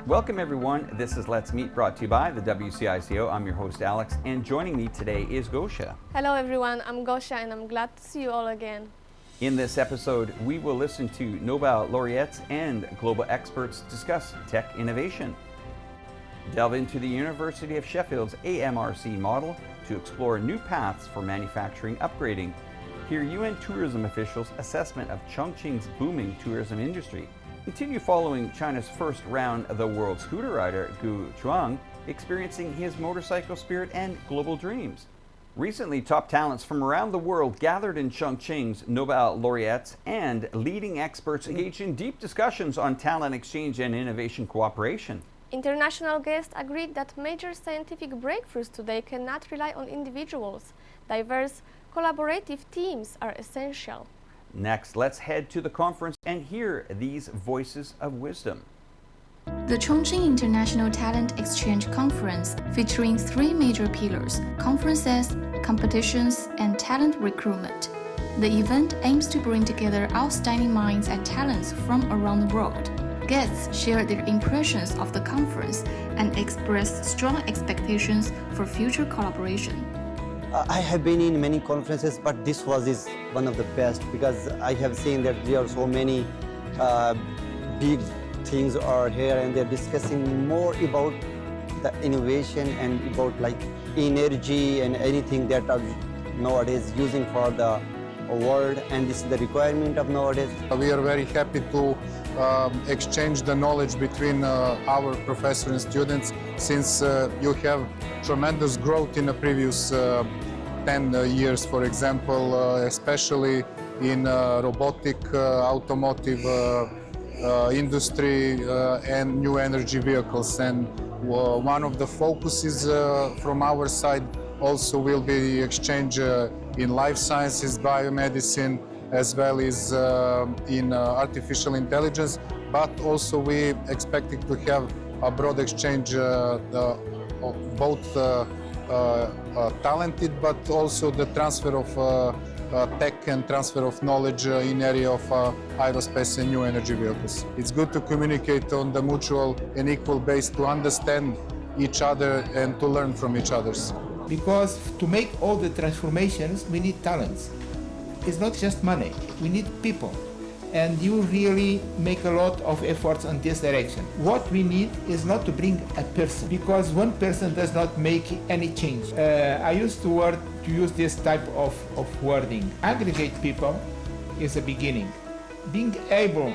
Welcome everyone, this is Let's Meet brought to you by the WCICO. I'm your host Alex, and joining me today is Gosha. Hello everyone, I'm Gosha and I'm glad to see you all again. In this episode, we will listen to Nobel laureates and global experts discuss tech innovation. Delve into the University of Sheffield's AMRC model to explore new paths for manufacturing upgrading. Hear UN tourism officials' assessment of Chongqing's booming tourism industry. Continue following China's first round of the world scooter rider, Gu Chuang, experiencing his motorcycle spirit and global dreams. Recently, top talents from around the world gathered in Chongqing's Nobel laureates and leading experts engaged in deep discussions on talent exchange and innovation cooperation. International guests agreed that major scientific breakthroughs today cannot rely on individuals. Diverse, collaborative teams are essential. Next, let's head to the conference and hear these voices of wisdom. The Chongqing International Talent Exchange Conference, featuring three major pillars: conferences, competitions, and talent recruitment. The event aims to bring together outstanding minds and talents from around the world. Guests shared their impressions of the conference and expressed strong expectations for future collaboration. I have been in many conferences, but this is one of the best because I have seen that there are so many big things are here and they're discussing more about the innovation and about like energy and anything that are nowadays using for the world, and this is the requirement of nowadays. We are very happy to exchange the knowledge between our professors and students, since you have tremendous growth in the previous 10 years, for example, especially in robotic, automotive industry and new energy vehicles. And one of the focuses from our side also will be exchange in life sciences, biomedicine, as well as in artificial intelligence, but also we expecting to have a broad exchange of both talented, but also the transfer of tech and transfer of knowledge in area of aerospace and new energy vehicles. It's good to communicate on the mutual and equal base to understand each other and to learn from each other. Because to make all the transformations, we need talents. It's not just money, we need people. And you really make a lot of efforts on this direction. What we need is not to bring a person, because one person does not make any change. I used to use this type of wording. Aggregate people is a beginning. Being able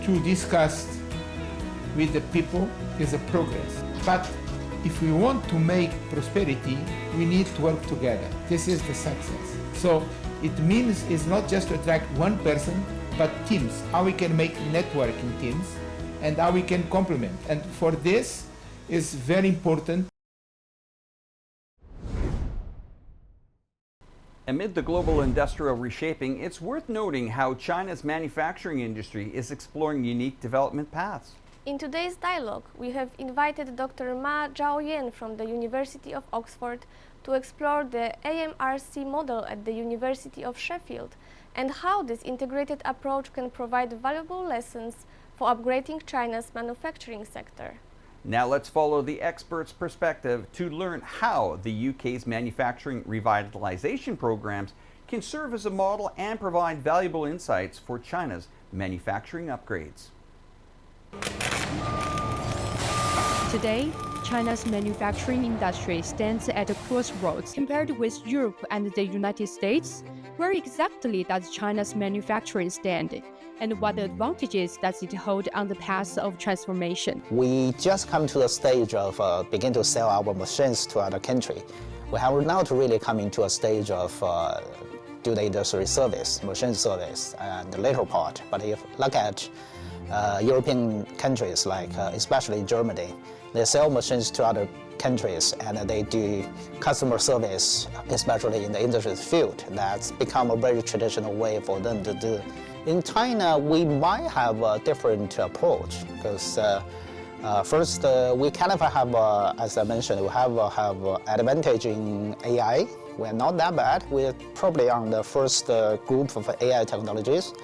to discuss with the people is a progress. But if we want to make prosperity, we need to work together. This is the success. So it means it's not just to attract one person, but teams, how we can make networking teams and how we can complement. And for this is very important. Amid the global industrial reshaping, it's worth noting how China's manufacturing industry is exploring unique development paths. In today's dialogue, we have invited Dr. Ma Zhaoyan from the University of Oxford to explore the AMRC model at the University of Sheffield and how this integrated approach can provide valuable lessons for upgrading China's manufacturing sector. Now let's follow the expert's perspective to learn how the UK's manufacturing revitalization programs can serve as a model and provide valuable insights for China's manufacturing upgrades. Today, China's manufacturing industry stands at a crossroads. Compared with Europe and the United States, where exactly does China's manufacturing stand? And what advantages does it hold on the path of transformation? We just come to the stage of begin to sell our machines to other country. We have now to really come into a stage of do the industry service, machine service, and the later part. But if you look at European countries, like especially Germany, they sell machines to other countries and they do customer service, especially in the industry field. That's become a very traditional way for them to do. In China, we might have a different approach because first, we kind of have, as I mentioned, we have advantage in AI. We're not that bad. We're probably on the first group of AI technologies.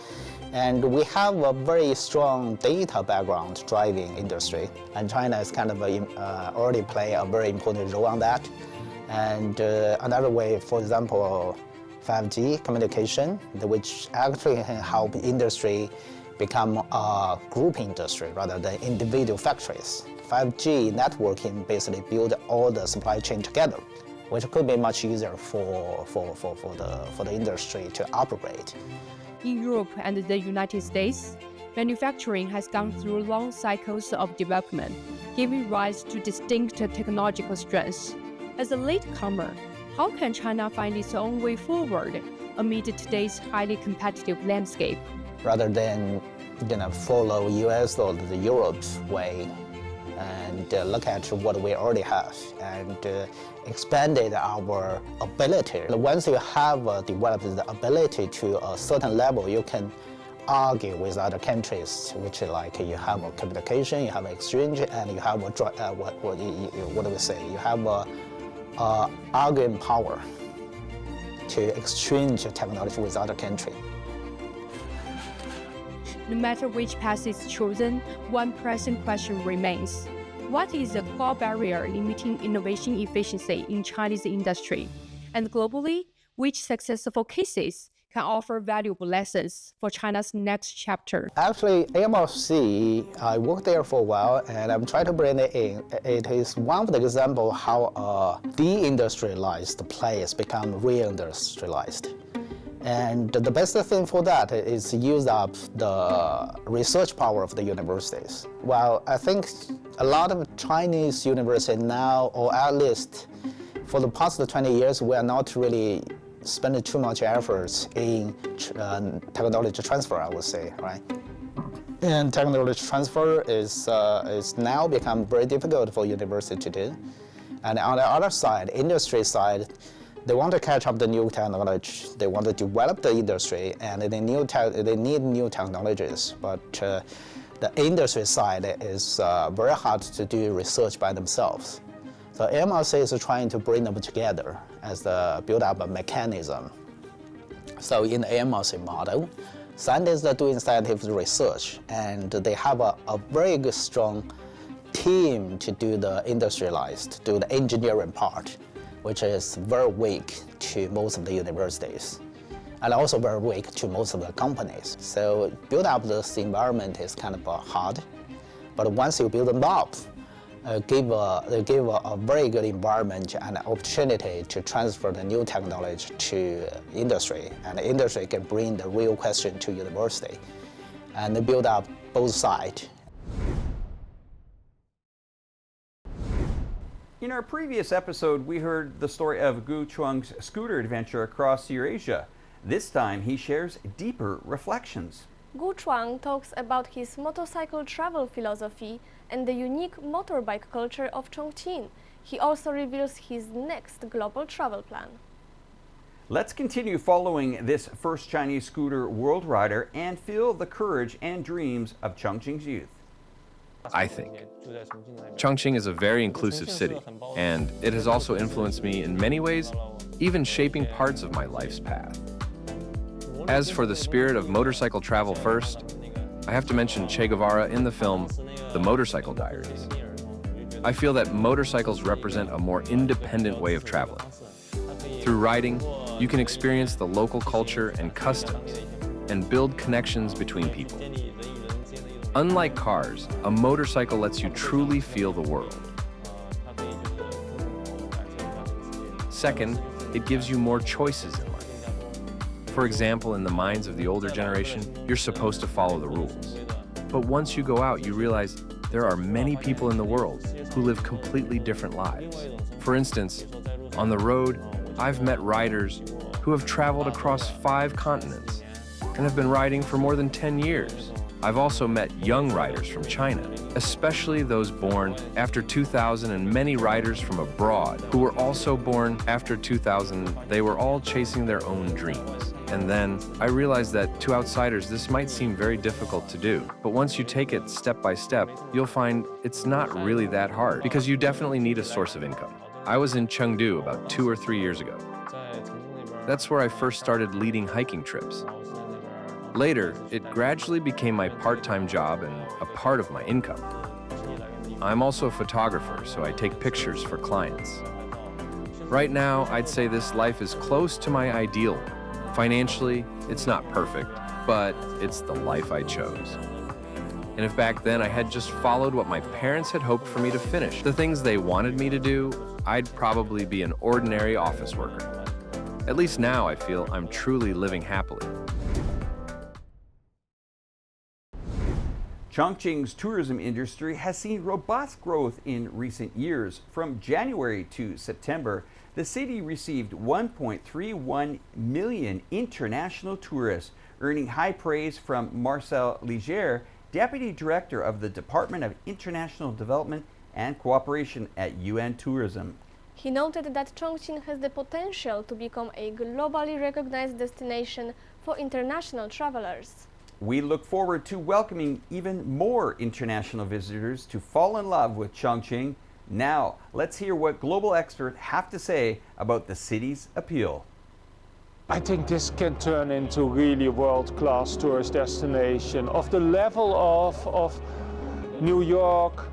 And we have a very strong data background driving industry, and China is kind of already play a very important role on that. And another way, for example, 5G communication, which actually can help industry become a group industry rather than individual factories. 5G networking basically build all the supply chain together, which could be much easier for the industry to operate. In Europe and the United States, manufacturing has gone through long cycles of development, giving rise to distinct technological strengths. As a latecomer, how can China find its own way forward amid today's highly competitive landscape? Rather than follow US or the Europe's way, and look at what we already have and expanded our ability. Once you have developed the ability to a certain level, you can argue with other countries, which like you have a communication, you have exchange, and you have what do we say? You have a arguing power to exchange technology with other countries. No matter which path is chosen, one pressing question remains. What is the core barrier limiting innovation efficiency in Chinese industry? And globally, which successful cases can offer valuable lessons for China's next chapter? Actually, AMRC, I worked there for a while, and I'm trying to bring it in. It is one of the examples how a deindustrialized place become reindustrialized. And the best thing for that is use up the research power of the universities. Well, I think a lot of Chinese universities now, or at least for the past 20 years, we are not really spending too much efforts in technology transfer, I would say, right? And technology transfer is now become very difficult for university to do. And on the other side, industry side, they want to catch up the new technology. They want to develop the industry, and they need new technologies. But the industry side is very hard to do research by themselves. So AMRC is trying to bring them together as the build up a mechanism. So in the AMRC model, scientists are doing scientific research, and they have a very good, strong team to do the industrialized, do the engineering part, which is very weak to most of the universities, and also very weak to most of the companies. So build up this environment is kind of hard, but once you build them up, give a very good environment and opportunity to transfer the new technology to industry, and the industry can bring the real question to university, and they build up both sides. In our previous episode, we heard the story of Gu Chuang's scooter adventure across Eurasia. This time, he shares deeper reflections. Gu Chuang talks about his motorcycle travel philosophy and the unique motorbike culture of Chongqing. He also reveals his next global travel plan. Let's continue following this first Chinese scooter world rider and feel the courage and dreams of Chongqing's youth. I think Chongqing is a very inclusive city, and it has also influenced me in many ways, even shaping parts of my life's path. As for the spirit of motorcycle travel first, I have to mention Che Guevara in the film The Motorcycle Diaries. I feel that motorcycles represent a more independent way of traveling. Through riding, you can experience the local culture and customs and build connections between people. Unlike cars, a motorcycle lets you truly feel the world. Second, it gives you more choices in life. For example, in the minds of the older generation, you're supposed to follow the rules. But once you go out, you realize there are many people in the world who live completely different lives. For instance, on the road, I've met riders who have traveled across 5 continents and have been riding for more than 10 years. I've also met young riders from China, especially those born after 2000, and many riders from abroad who were also born after 2000. They were all chasing their own dreams. And then I realized that to outsiders, this might seem very difficult to do. But once you take it step by step, you'll find it's not really that hard, because you definitely need a source of income. I was in Chengdu about 2 or 3 years ago. That's where I first started leading hiking trips. Later, it gradually became my part-time job and a part of my income. I'm also a photographer, so I take pictures for clients. Right now, I'd say this life is close to my ideal. Financially, it's not perfect, but it's the life I chose. And if back then I had just followed what my parents had hoped for me to finish, the things they wanted me to do, I'd probably be an ordinary office worker. At least now I feel I'm truly living happily. Chongqing's tourism industry has seen robust growth in recent years. From January to September, the city received 1.31 million international tourists, earning high praise from Marcel Ligier, Deputy Director of the Department of International Development and Cooperation at UN Tourism. He noted that Chongqing has the potential to become a globally recognized destination for international travelers. We look forward to welcoming even more international visitors to fall in love with Chongqing. Now, let's hear what global experts have to say about the city's appeal. I think this can turn into really a world-class tourist destination of the level of New York,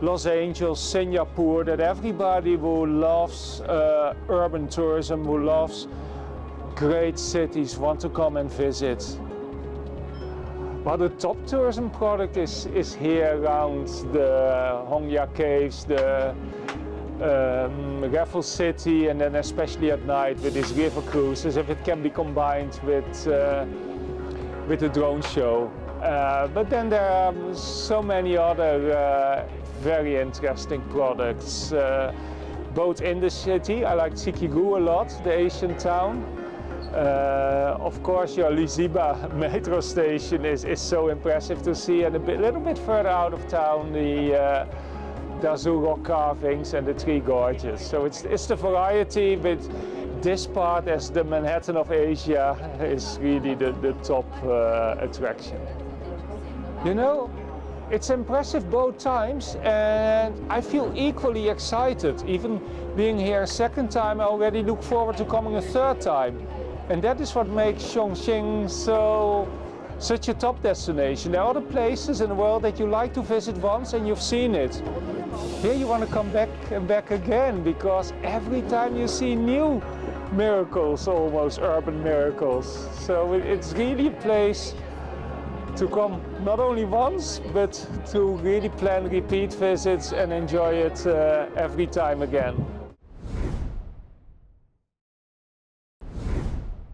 Los Angeles, Singapore, that everybody who loves urban tourism, who loves great cities, want to come and visit. But the top tourism product is here around the Hongya Caves, the Raffles City, and then especially at night with these river cruises, if it can be combined with the drone show. But then there are so many other very interesting products, both in the city. I like Tsikigou a lot, the Asian town. Of course, your Liziba metro station is so impressive to see, and a little bit further out of town, the Dazhu rock carvings and the Three Gorges. So it's the variety, but this part, as the Manhattan of Asia, is really the top attraction. You know, it's impressive both times, and I feel equally excited. Even being here a second time, I already look forward to coming a third time. And that is what makes Chongqing such a top destination. There are other places in the world that you like to visit once and you've seen it. Here you want to come back and back again, because every time you see new miracles, almost urban miracles. So it's really a place to come not only once, but to really plan repeat visits and enjoy it every time again.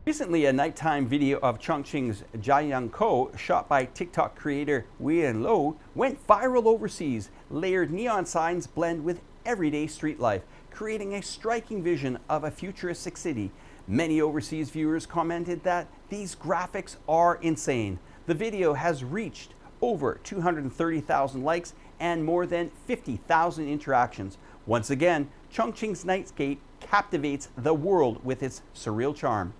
Recently, a nighttime video of Chongqing's Jiayangkou, shot by TikTok creator Weiyan Lo, went viral overseas. Layered neon signs blend with everyday street life, creating a striking vision of a futuristic city. Many overseas viewers commented that these graphics are insane. The video has reached over 230,000 likes and more than 50,000 interactions. Once again, Chongqing's nightscape captivates the world with its surreal charm.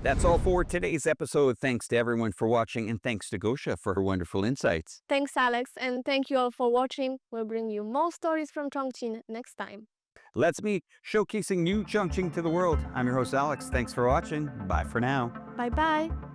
That's all for today's episode. Thanks to everyone for watching, and thanks to Gosha for her wonderful insights. Thanks, Alex, and thank you all for watching. We'll bring you more stories from Chongqing next time. Let's meet showcasing new Chongqing to the world. I'm your host, Alex. Thanks for watching. Bye for now. Bye-bye.